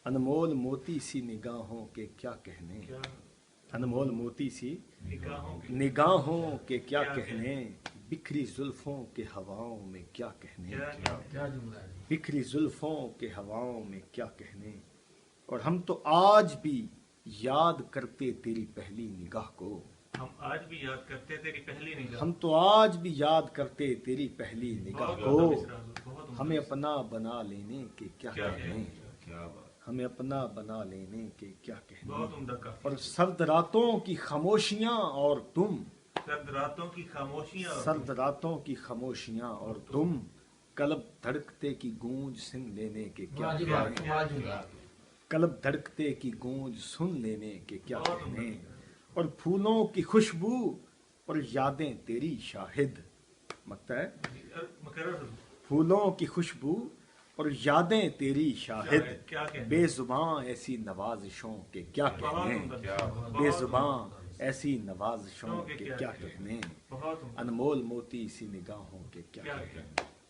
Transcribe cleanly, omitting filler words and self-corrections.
انمول موتی سی نگاہوں کے کیا کہنے، انمول موتی سی نگاہوں کے کیا کہنے، بکھری زلفوں کے ہواؤں میں کیا کہنے، بکھری زلفوں کے ہواؤں میں کیا کہنے۔ اور ہم تو آج بھی یاد کرتے تیری پہلی نگاہ کو، ہم آج بھی یاد کرتے تیری پہلی نگاہ، ہم تو آج بھی یاد کرتے تیری پہلی نگاہ کو، ہمیں اپنا بنا لینے کے کیا کہنے، ہمیں اپنا بنا لینے کے کیا کہنے۔ بہت عمدہ کا اور سرد راتوں کی خاموشیاں اور تم، سرد راتوں کی خاموشیاں، سرد راتوں کی خاموشیاں اور تم، قلب دھڑکتے کی گونج سن لینے کے کیا کہنے، قلب دھڑکتے کی گونج سن لینے کے کیا کہنے۔ اور پھولوں کی خوشبو اور یادیں تیری شاہد، مکتا ہے پھولوں کی خوشبو اور یادیں تیری شاہد، بے زباں ایسی نوازشوں کے کیا کہنے، بے زباں ایسی نوازشوں کے کیا کہنے، انمول موتی سی نگاہوں کے کیا کہنے۔